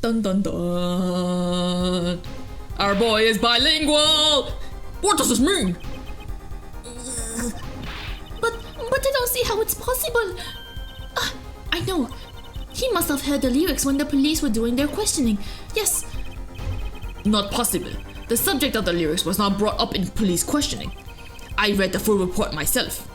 Dun dun dun. Our boy is bilingual. What does this mean? But I don't see how it's possible. I know. He must have heard the lyrics when the police were doing their questioning. Yes. Not possible. The subject of the lyrics was not brought up in police questioning. I read the full report myself.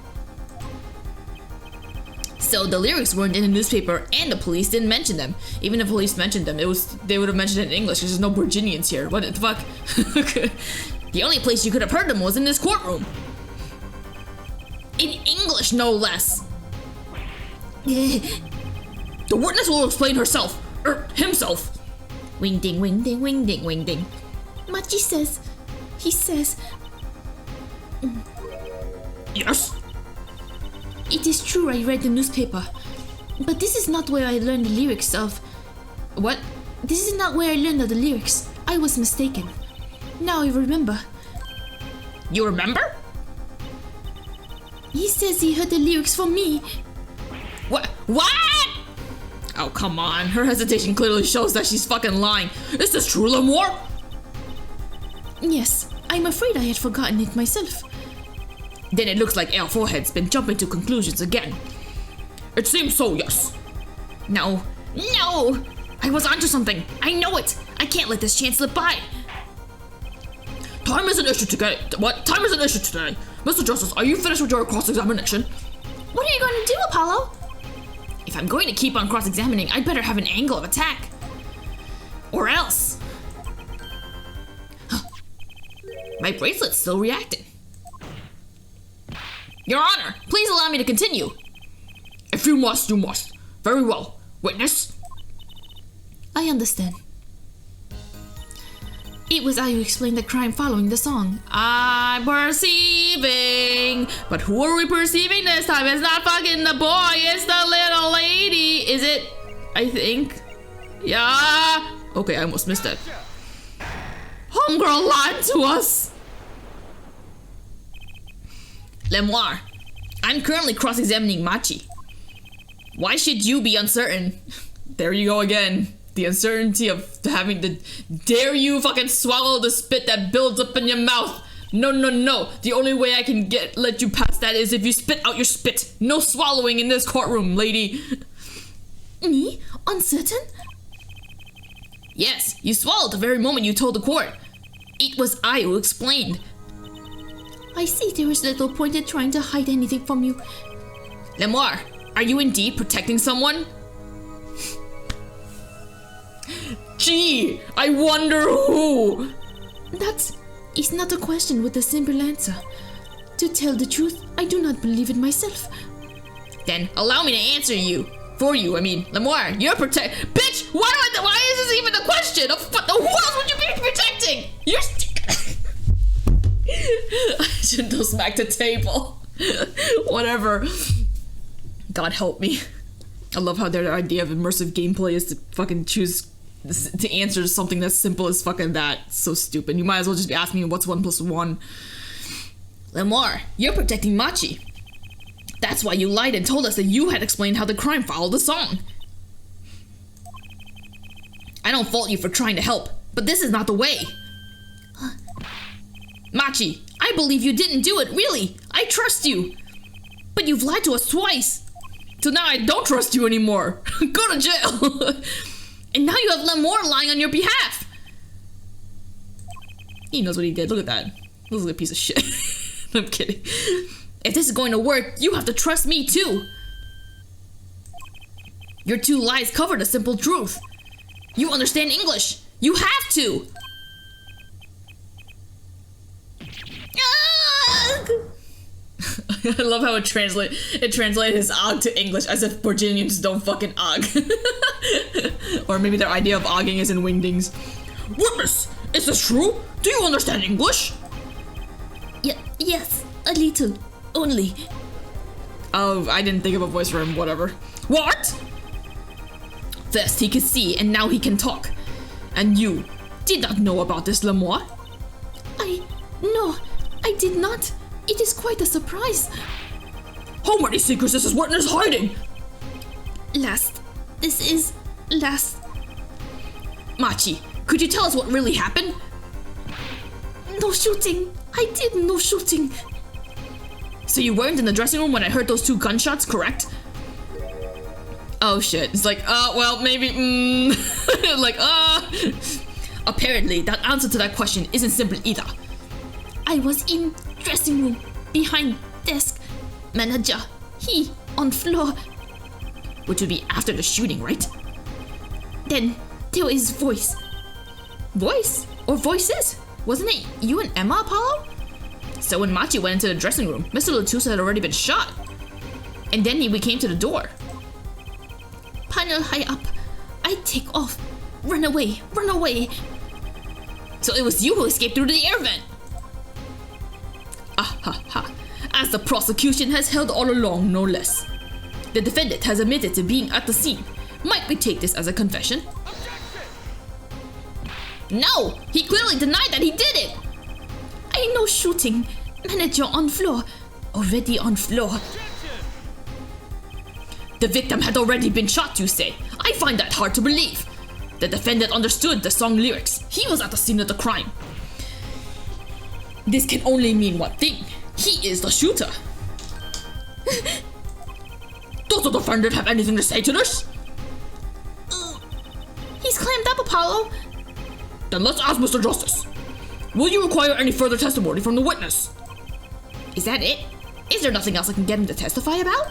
So the lyrics weren't in the newspaper and the police didn't mention them. Even if the police mentioned them, they would have mentioned it in English because there's no Virginians here. What the fuck? The only place you could have heard them was in this courtroom. In English, no less. The witness will explain herself, or himself. Wing ding, wing ding, wing ding, wing ding. Machi says, he says. Yes? It is true I read the newspaper, but this is not where I learned the lyrics of. What? This is not where I learned of the lyrics. I was mistaken. Now I remember. You remember? He says he heard the lyrics from me. What? Oh, come on. Her hesitation clearly shows that she's fucking lying. Is this true, Lemoire? Yes, I'm afraid I had forgotten it myself. Then it looks like our forehead's been jumping to conclusions again. It seems so, yes. No. I was onto something. I know it. I can't let this chance slip by. Time is an issue today. What? Time is an issue today. Mr. Justice, are you finished with your cross-examination? What are you going to do, Apollo? If I'm going to keep on cross-examining, I'd better have an angle of attack. Or else. My bracelet's still reacting. Your Honor, please allow me to continue. If you must, you must. Very well. Witness? I understand. It was I who explained the crime following the song. I'm perceiving. But who are we perceiving this time? It's not fucking the boy, it's the little lady. Is it? I think. Yeah. Okay, I almost missed it. Homegirl lied to us. Lemoire, I'm currently cross-examining Machi. Why should you be uncertain? There you go again. The uncertainty of having to dare you fucking swallow the spit that builds up in your mouth. No. The only way I can let you pass that is if you spit out your spit. No swallowing in this courtroom, lady. Me? Uncertain? Yes, you swallowed the very moment you told the court. It was I who explained. I see there is little point in trying to hide anything from you. Lemoire, are you indeed protecting someone? Gee, I wonder who. That is not a question with a simple answer. To tell the truth, I do not believe it myself. Then allow me to answer you. For you, I mean, Lemoire, you're Bitch, why is this even a question? Who else would you be protecting? You're I shouldn't have smacked the table. Whatever. God help me. I love how their idea of immersive gameplay is to fucking choose to answer something that's simple as fucking that. So stupid. You might as well just be asking me what's 1 + 1. Lemoire, you're protecting Machi. That's why you lied and told us that you had explained how the crime followed the song. I don't fault you for trying to help, but this is not the way. Machi, I believe you didn't do it, really. I trust you. But you've lied to us twice. So now I don't trust you anymore. Go to jail. And now you have Lemoire lying on your behalf. He knows what he did. Look at that. This is a piece of shit. I'm kidding. If this is going to work, you have to trust me too. Your 2 lies covered a simple truth. You understand English. You have to. I love how it translated his og to English as if Virginians don't fucking og. Or maybe their idea of ogging is in wingdings. Witness, is this true? Do you understand English? Yes, a little. Only. Oh, I didn't think of a voice for him, whatever. What? First he could see and now he can talk. And you did not know about this, Lemoire? No, I did not. It is quite a surprise. How many secrets is this witness hiding? This is last. Machi, could you tell us what really happened? No shooting. I did no shooting. So you weren't in the dressing room when I heard those 2 gunshots, correct? Oh shit. It's like, well, maybe, like, Apparently, that answer to that question isn't simple either. I was in dressing room, behind desk. Manager, he on floor. Which would be after the shooting, right? Then there is voice. Voice? Or voices? Wasn't it you and Emma, Apollo? So when Machi went into the dressing room, Mr. Latusa had already been shot. And then we came to the door. Panel high up. I take off. Run away, run away. So it was you who escaped through the air vent. Ah ha ha. As the prosecution has held all along, no less. The defendant has admitted to being at the scene. Might we take this as a confession? No! He clearly denied that he did it! I no shooting. Manager on floor. Already on floor. The victim had already been shot, you say? I find that hard to believe. The defendant understood the song lyrics. He was at the scene of the crime. This can only mean one thing. He is the shooter. Does the defendant have anything to say to this? He's clammed up, Apollo. Then let's ask Mr. Justice. Will you require any further testimony from the witness? Is that it? Is there nothing else I can get him to testify about?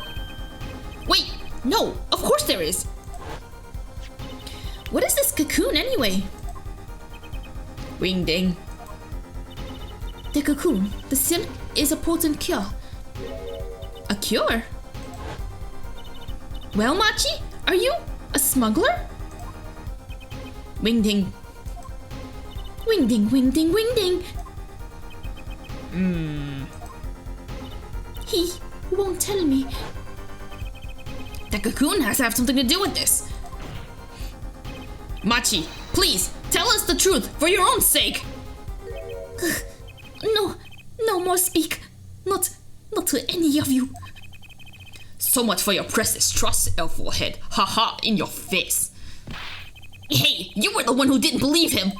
Wait, no, of course there is. What is this cocoon anyway? Wing ding. The cocoon, the silk, is a potent cure. A cure? Well, Machi, are you a smuggler? Wing ding. Wing ding, wing ding, wing ding. He won't tell me. The cocoon has to have something to do with this. Machi, please, tell us the truth for your own sake. No more speak. Not to any of you. So much for your precious trust, elf forehead. Haha, in your face. Hey, you were the one who didn't believe him.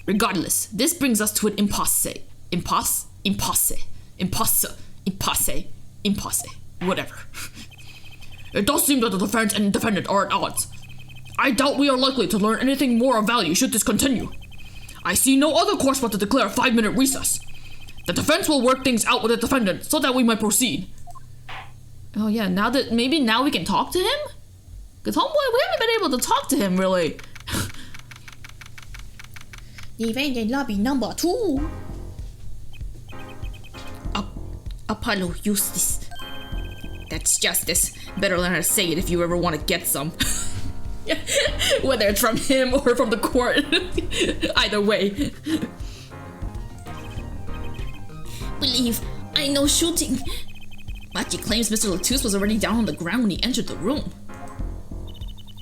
Regardless, this brings us to an impasse. Whatever. It does seem that the defense and defendant are at odds. I doubt we are likely to learn anything more of value should this continue. I see no other course but to declare a 5-minute recess. The defense will work things out with the defendant so that we might proceed. Oh yeah, now we can talk to him? Because homeboy, we haven't been able to talk to him really. Event in lobby number 2. Apollo, use this. That's justice. Better learn how to say it if you ever want to get some. Whether it's from him or from the court. Either way. Believe I know shooting. Machi claims Mr. Latus was already down on the ground when he entered the room.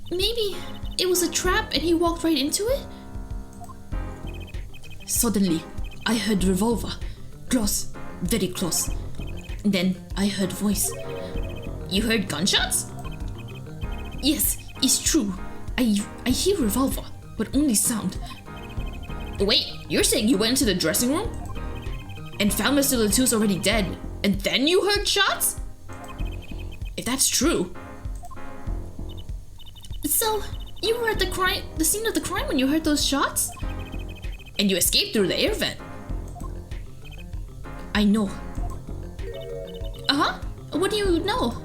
Maybe it was a trap and he walked right into it? Suddenly, I heard revolver. Close. Very close. Then I heard voice. You heard gunshots? Yes, it's true. I hear revolver, but only sound. Wait, you're saying you went into the dressing room? And found Mr. Latus already dead, and then you heard shots? If that's true... So, you were at the scene of the crime when you heard those shots? And you escaped through the air vent. I know. Uh-huh. What do you know?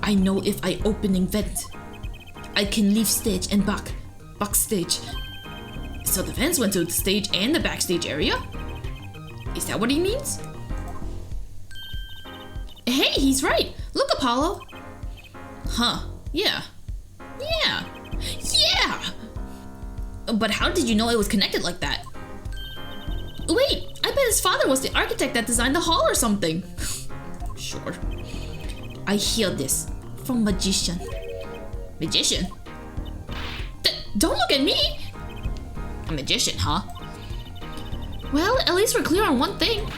I know if I opening vent, I can leave stage and backstage. So the vents went to the stage and the backstage area? Is that what he means? Hey, he's right. Look, Apollo. Huh, yeah. But how did you know it was connected like that? Wait, I bet his father was the architect that designed the hall or something. Sure. I hear this from magician. Magician? Don't look at me! A magician, huh? Well, at least we're clear on one thing.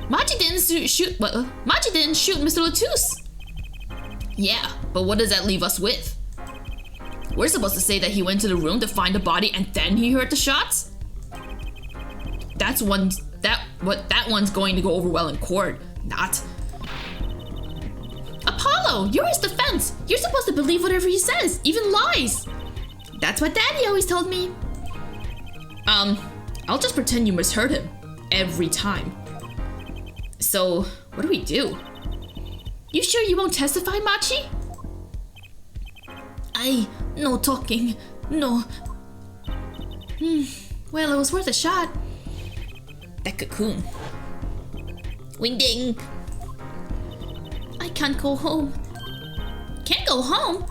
Machi didn't shoot Mr. Latus. Yeah, but what does that leave us with? We're supposed to say that he went to the room to find the body and then he heard the shots? That one's going to go over well in court. Not. Apollo, you're his defense. You're supposed to believe whatever he says, even lies. That's what Daddy always told me. I'll just pretend you misheard him. Every time. So, what do we do? You sure you won't testify, Machi? No talking. No. Well, it was worth a shot. That cocoon. Wing-ding. I can't go home. Can't go home?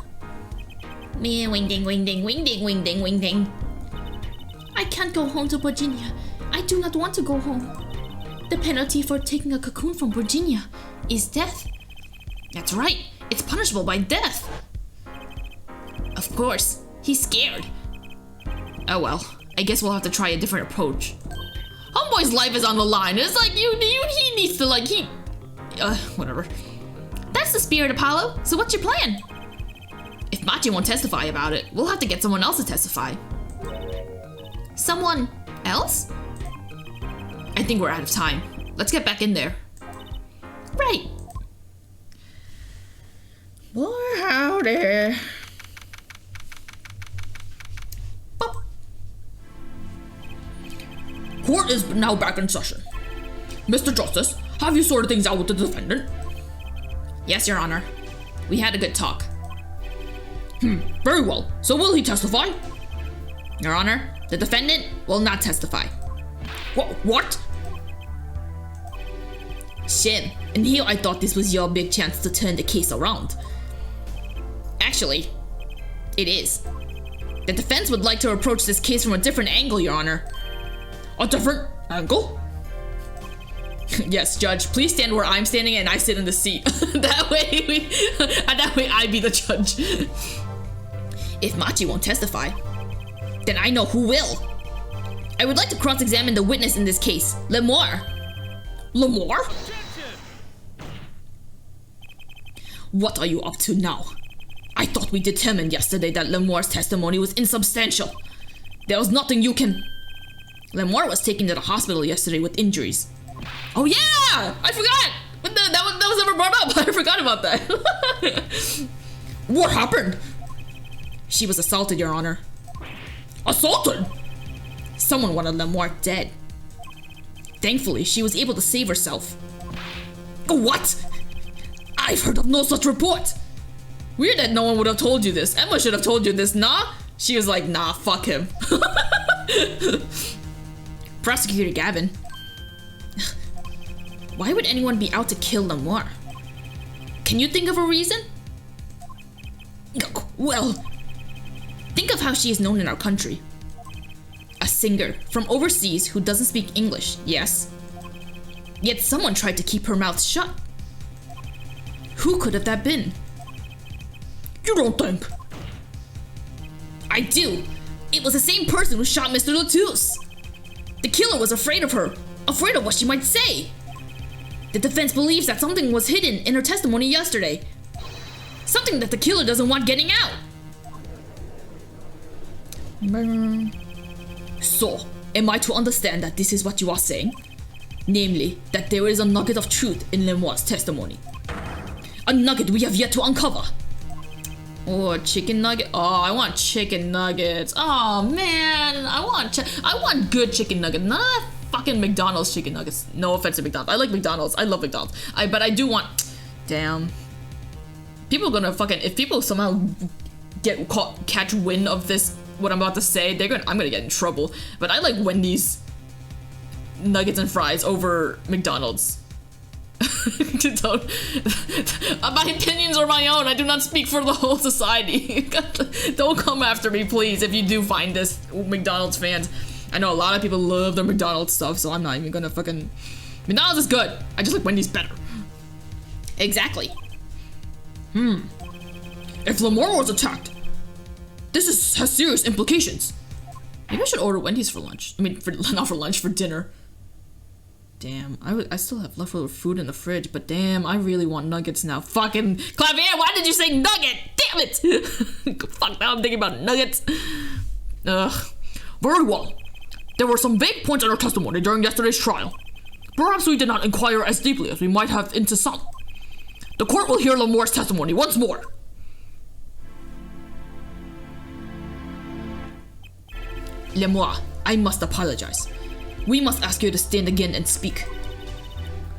Me, wing-ding, wing-ding, wing-ding, wing-ding, wing-ding. I can't go home to Virginia. I do not want to go home. The penalty for taking a cocoon from Virginia is death. That's right. It's punishable by death. Of course. He's scared. Oh well. I guess we'll have to try a different approach. Homeboy's life is on the line. It's like he needs to whatever. That's the spirit, Apollo. So what's your plan? If Machi won't testify about it, we'll have to get someone else to testify. Someone else? I think we're out of time. Let's get back in there. Right. Boy, howdy. Bop. Court is now back in session. Mr. Justice, have you sorted things out with the defendant? Yes, Your Honor. We had a good talk. Very well. So will he testify? Your Honor, the defendant will not testify. What? Shin, and here I thought this was your big chance to turn the case around. Actually, it is. The defense would like to approach this case from a different angle, Your Honor. A different angle? Yes, Judge, please stand where I'm standing and I sit in the seat. that way I be the judge. If Machi won't testify, then I know who will. I would like to cross-examine the witness in this case, Lemore. Lemore? What are you up to now? I thought we determined yesterday that Lemore's testimony was insubstantial. There was nothing you can... Lemore was taken to the hospital yesterday with injuries. Oh yeah! I forgot! That was never brought up. I forgot about that. What happened? She was assaulted, Your Honor. Assaulted? Someone wanted Lemore dead. Thankfully, she was able to save herself. What? I've heard of no such report. Weird that no one would have told you this. Emma should have told you this, nah? She was like, nah, fuck him. Prosecutor Gavin. Why would anyone be out to kill Lemore? Can you think of a reason? Well, think of how she is known in our country. A singer from overseas who doesn't speak English, yes? Yet someone tried to keep her mouth shut. Who could have that been? You don't think? I do. It was the same person who shot Mr. Latouche. The killer was afraid of her, afraid of what she might say. The defense believes that something was hidden in her testimony yesterday. Something that the killer doesn't want getting out. So, am I to understand that this is what you are saying? Namely, that there is a nugget of truth in Lemoire's testimony. A nugget we have yet to uncover. Oh, chicken nugget. Oh, I want chicken nuggets. Oh man, I want good chicken nuggets. Not that fucking McDonald's chicken nuggets. No offense to McDonald's. I like McDonald's. I love McDonald's. But I do want. Damn. People are gonna fucking, if people somehow catch wind of this, what I'm about to say, I'm gonna get in trouble. But I like Wendy's nuggets and fries over McDonald's. My opinions are my own. I do not speak for the whole society. Don't come after me, please, if you do find this, McDonald's fans. I know a lot of people love their McDonald's stuff, so I'm not even gonna fucking... McDonald's is good. I just like Wendy's better. Exactly. If Lemore was attacked, this has serious implications. Maybe I should order Wendy's for lunch. I mean, not for lunch, for dinner. Damn, I still have leftover food in the fridge, but damn, I really want nuggets now. Fucking Clavier, why did you say nugget? Damn it! Fuck, now I'm thinking about nuggets. Ugh. Very well. There were some vague points in her testimony during yesterday's trial. Perhaps we did not inquire as deeply as we might have into some. The court will hear Lamore's testimony once more. Lemore, I must apologize. We must ask you to stand again and speak.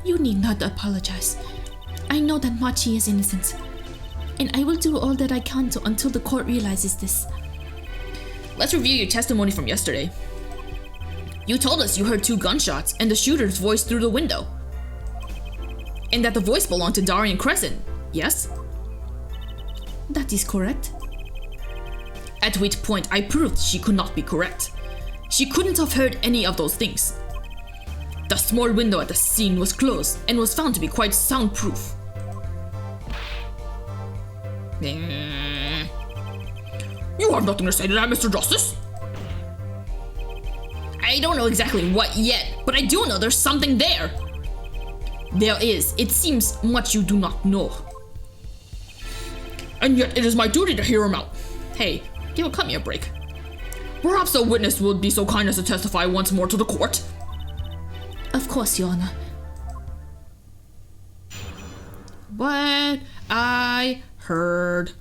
You need not apologize. I know that Machi is innocent. And I will do all that I can until the court realizes this. Let's review your testimony from yesterday. You told us you heard 2 gunshots and the shooter's voice through the window. And that the voice belonged to Darian Crescent, yes? That is correct. At which point I proved she could not be correct. She couldn't have heard any of those things. The small window at the scene was closed and was found to be quite soundproof. You have nothing to say to that, Mr. Justice? I don't know exactly what yet, but I do know there's something there. There is. It seems much you do not know. And yet it is my duty to hear him out. Hey, cut me a break. Perhaps the witness would be so kind as to testify once more to the court. Of course, Your Honor. What I heard.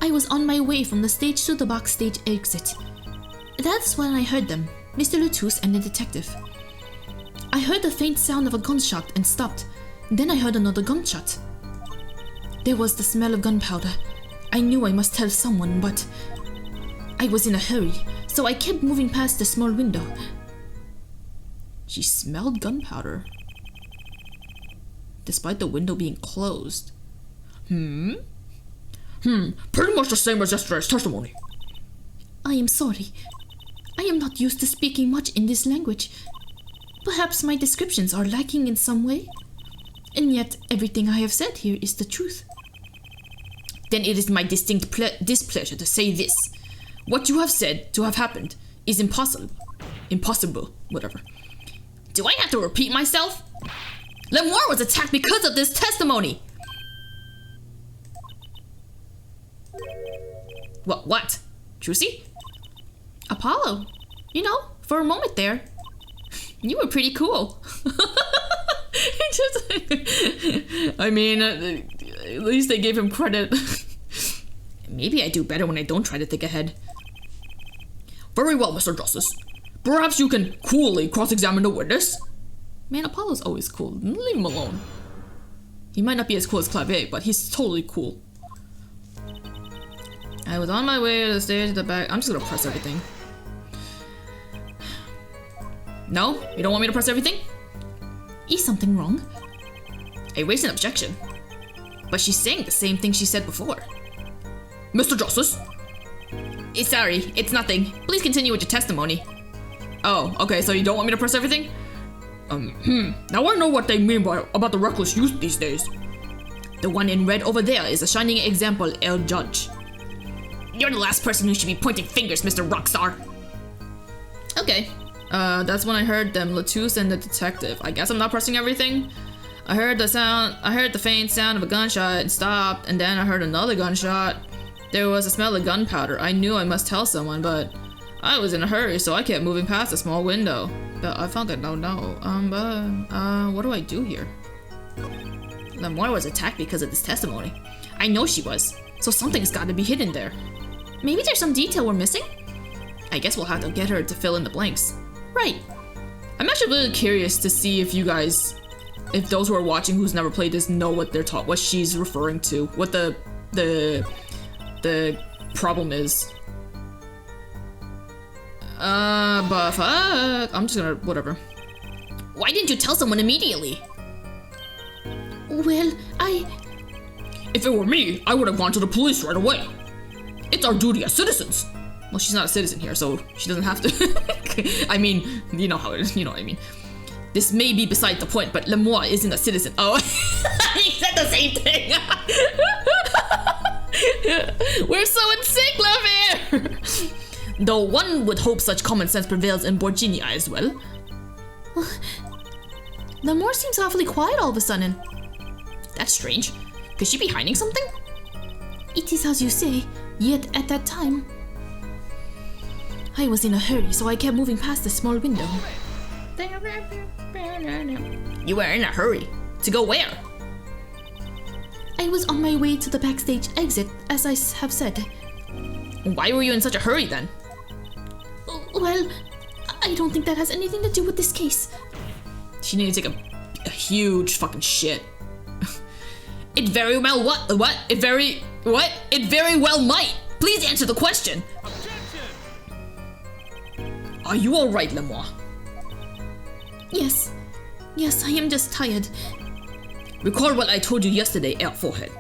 I was on my way from the stage to the backstage exit. That's when I heard them, Mr. Latouche and the detective. I heard the faint sound of a gunshot and stopped. Then I heard another gunshot. There was the smell of gunpowder. I knew I must tell someone, but I was in a hurry, so I kept moving past the small window. She smelled gunpowder, despite the window being closed. Pretty much the same as yesterday's testimony. I am sorry. I am not used to speaking much in this language. Perhaps my descriptions are lacking in some way. And yet, everything I have said here is the truth. Then it is my distinct displeasure to say this. What you have said to have happened is impossible. Impossible, whatever. Do I have to repeat myself? Lemore was attacked because of this testimony. What? Trucy? Apollo. You know, for a moment there, you were pretty cool. I mean, at least they gave him credit. Maybe I do better when I don't try to think ahead. Very well, Mr. Justice. Perhaps you can coolly cross-examine the witness. Man, Apollo's always cool. Leave him alone. He might not be as cool as Clavier, but he's totally cool. I was on my way to the stage at the back. I'm just gonna press everything. No? You don't want me to press everything? Is something wrong? I raised an objection. But she's saying the same thing she said before. Mr. Justice? Sorry, it's nothing. Please continue with your testimony. Oh, okay, so you don't want me to press everything? Now I know what they mean about the reckless youth these days. The one in red over there is a shining example, El Judge. You're the last person who should be pointing fingers, Mr. Rockstar. Okay. That's when I heard them, Latouche and the detective. I guess I'm not pressing everything. I heard the faint sound of a gunshot and stopped, and then I heard another gunshot. There was a smell of gunpowder. I knew I must tell someone, but I was in a hurry, so I kept moving past a small window. But I found that what do I do here? Lemore was attacked because of this testimony. I know she was, so something's got to be hidden there. Maybe there's some detail we're missing? I guess we'll have to get her to fill in the blanks. Right. I'm actually really curious to see if you guys, if those who are watching who's never played this know what what she's referring to, what the problem is. But fuck, I'm just gonna, whatever. Why didn't you tell someone immediately? Well, If it were me, I would have gone to the police right away. It's our duty as citizens. Well, she's not a citizen here, so she doesn't have to. I mean, you know how it is, you know what I mean. This may be beside the point, but Lemore isn't a citizen. Oh, he said the same thing. We're so in sync, love here. Though one would hope such common sense prevails in Borginia as well. Lemore seems awfully quiet all of a sudden. That's strange. Could she be hiding something? It is as you say, yet at that time, I was in a hurry, so I kept moving past the small window. You were in a hurry. To go where? I was on my way to the backstage exit, as I have said. Why were you in such a hurry then? Well, I don't think that has anything to do with this case. She needed to take a huge fucking shit. It very well what? It very well might. Please answer the question. Objection! Are you alright, Lemoire? Yes. Yes, I am just tired. Recall what I told you yesterday, Air Forehead.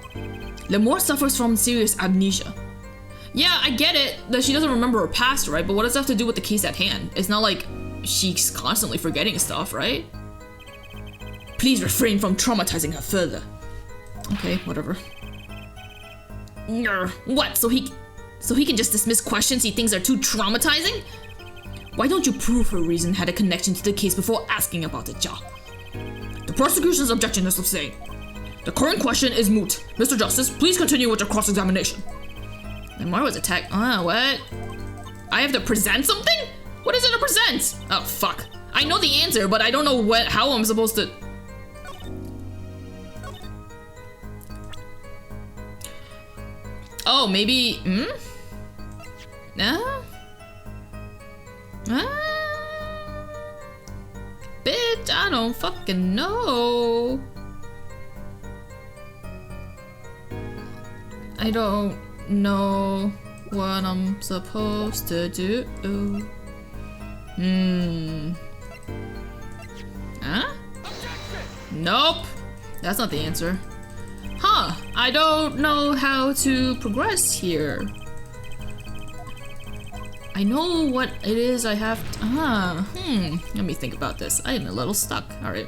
Lemoire suffers from serious amnesia. Yeah, I get it that she doesn't remember her past, right? But what does that have to do with the case at hand? It's not like she's constantly forgetting stuff, right? Please refrain from traumatizing her further. Okay, whatever. What? So he can just dismiss questions he thinks are too traumatizing? Why don't you prove her reason had a connection to the case before asking about it, Ja? The prosecution's objection is to say, the current question is moot. Mr. Justice, please continue with your cross-examination. Lemoire was attacked. What? I have to present something? What is it to present? Oh, fuck. I know the answer, but I don't know how I'm supposed to... Oh, maybe... No? Bitch, I don't fucking know. I don't know what I'm supposed to do. Huh? Nope. That's not the answer. Huh, I don't know how to progress here. I know what it is I have to, let me think about this. I am a little stuck. Alright.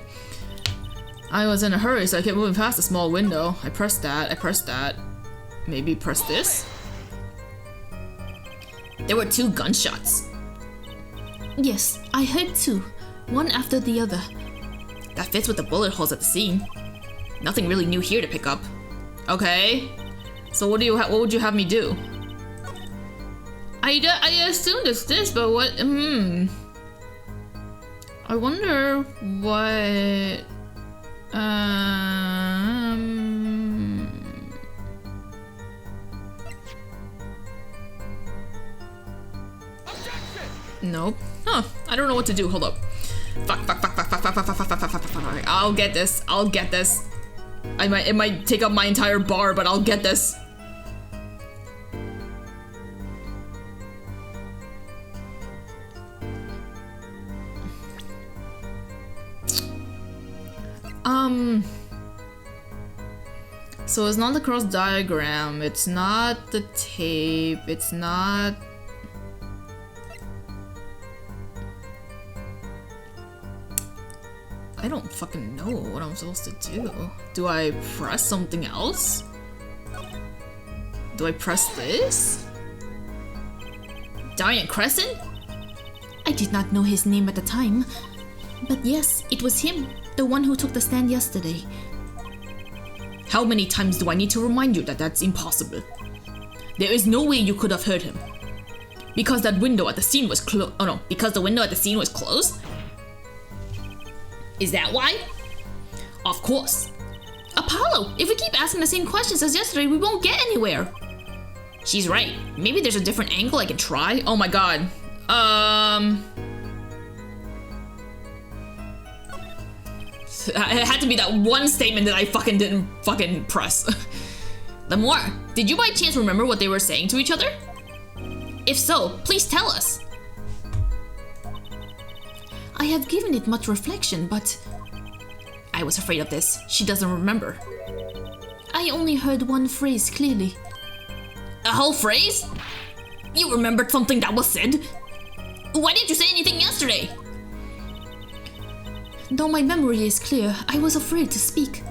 I was in a hurry, so I kept moving past a small window. I pressed that. Maybe press this? There were 2 gunshots. Yes, I heard 2. One after the other. That fits with the bullet holes at the scene. Nothing really new here to pick up. Okay. So what would you have me do? I assumed it's this, but what? I wonder what. Nope. Huh. I don't know what to do. Hold up. Fuck. I'll get this. It might take up my entire bar, but I'll get this. So it's not the cross diagram, it's not the tape, it's not... I don't fucking know what I'm supposed to do. Do I press something else? Do I press this? Darian Crescent? I did not know his name at the time. But yes, it was him, the one who took the stand yesterday. How many times do I need to remind you that that's impossible? There is no way you could have heard him. Because that window at the scene was closed. Oh no, because the window at the scene was closed? Is that why? Of course. Apollo, if we keep asking the same questions as yesterday, we won't get anywhere. She's right. Maybe there's a different angle I can try. Oh my god. It had to be that one statement that I fucking didn't fucking press. Lemoire, did you by chance remember what they were saying to each other? If so, please tell us. I have given it much reflection, but... I was afraid of this. She doesn't remember. I only heard one phrase clearly. A whole phrase? You remembered something that was said? Why didn't you say anything yesterday? Though my memory is clear, I was afraid to speak.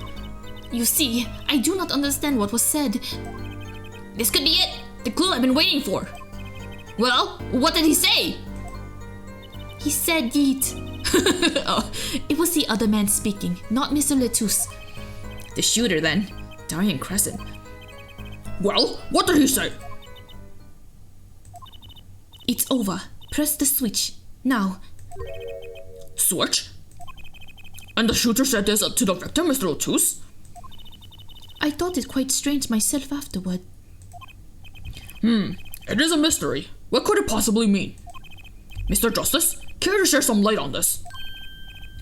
You see, I do not understand what was said. This could be it. The clue I've been waiting for. Well, what did he say? He said yeet. Oh. It was the other man speaking, not Mr. Lettuce. The shooter then. Darian Crescent. Well, what did he say? It's over. Press the switch. Now. Switch? And the shooter said this to the victim, Mr. Lotus? I thought it quite strange myself afterward. It is a mystery. What could it possibly mean? Mr. Justice, care to share some light on this?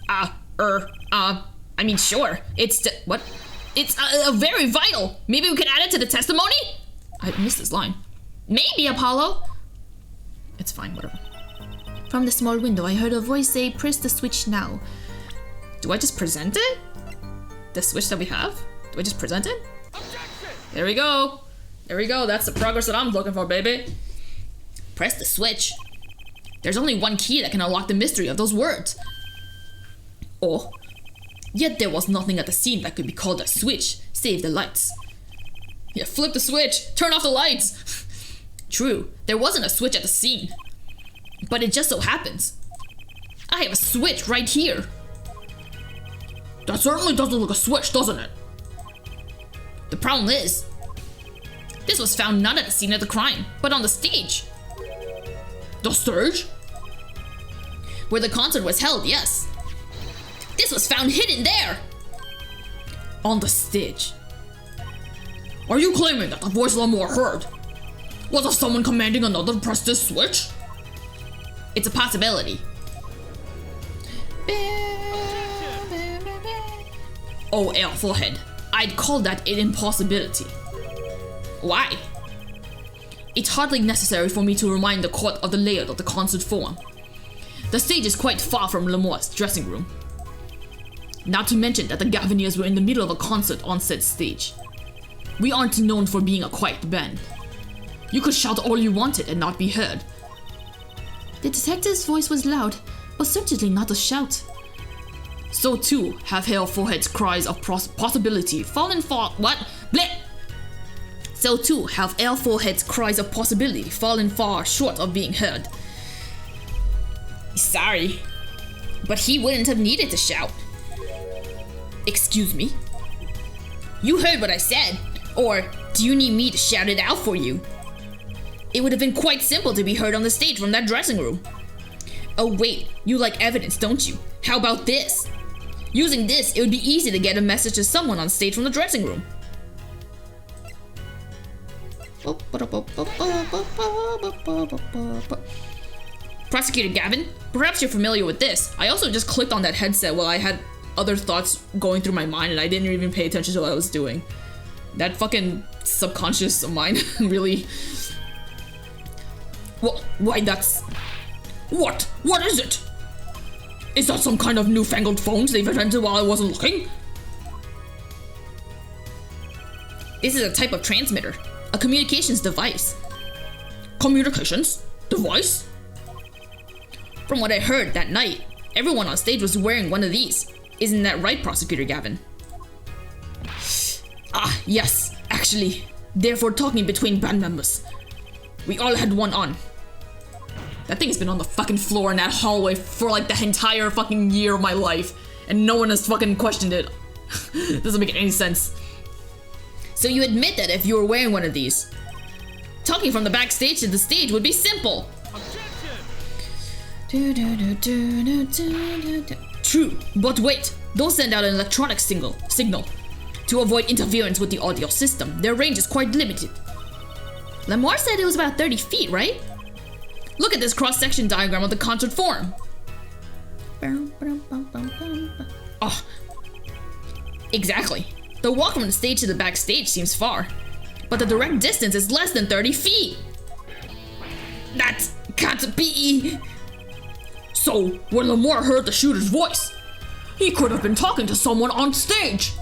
I mean, sure. It's very vital. Maybe we could add it to the testimony? I missed this line. Maybe, Apollo. It's fine, whatever. From the small window, I heard a voice say, press the switch now. Do I just present it? The switch that we have? Do I just present it? There we go. There we go. That's the progress that I'm looking for, baby. Press the switch. There's only one key that can unlock the mystery of those words. Oh. Yet there was nothing at the scene that could be called a switch, save the lights. Yeah, flip the switch. Turn off the lights. True, there wasn't a switch at the scene. But it just so happens I have a switch right here. That certainly doesn't look a switch, doesn't it? The problem is, this was found not at the scene of the crime, but on the stage. The stage? Where the concert was held, yes. This was found hidden there. On the stage. Are you claiming that the voice Lamore heard was of someone commanding another to press this switch? It's a possibility. Oh, Alphahead, I'd call that an impossibility. Why? It's hardly necessary for me to remind the court of the layout of the concert forum. The stage is quite far from Lamore's dressing room. Not to mention that the Gaviniers were in the middle of a concert on said stage. We aren't known for being a quiet band. You could shout all you wanted and not be heard. The detective's voice was loud, but certainly not a shout. So too have Hale Forehead's cries of possibility fallen far. What? Bleh! So too have Hale Forehead's cries of possibility fallen far short of being heard. Sorry, but he wouldn't have needed to shout. Excuse me? You heard what I said, or do you need me to shout it out for you? It would have been quite simple to be heard on the stage from that dressing room. Oh wait, you like evidence, don't you? How about this? Using this, it would be easy to get a message to someone on stage from the dressing room. Prosecutor Gavin, perhaps you're familiar with this. I also just clicked on that headset while I had other thoughts going through my mind and I didn't even pay attention to what I was doing. That fucking subconscious of mine really... Why that's... What? What is it? Is that some kind of newfangled phones they've invented while I wasn't looking? This is a type of transmitter, a communications device. Communications? Device? From what I heard that night, everyone on stage was wearing one of these. Isn't that right, Prosecutor Gavin? Ah, yes, actually. Therefore talking between band members. We all had one on. That thing's been on the fucking floor in that hallway for like the entire fucking year of my life. And no one has fucking questioned it. Doesn't make any sense. So you admit that if you were wearing one of these, talking from the backstage to the stage would be simple. True, but wait. Those send out an electronic signal. To avoid interference with the audio system, their range is quite limited. Lamore said it was about 30 feet, right? Look at this cross-section diagram of the concert forum. Oh, exactly. The walk from the stage to the backstage seems far, but the direct distance is less than 30 feet. That can't be. So, when Lamore heard the shooter's voice, he could have been talking to someone on stage.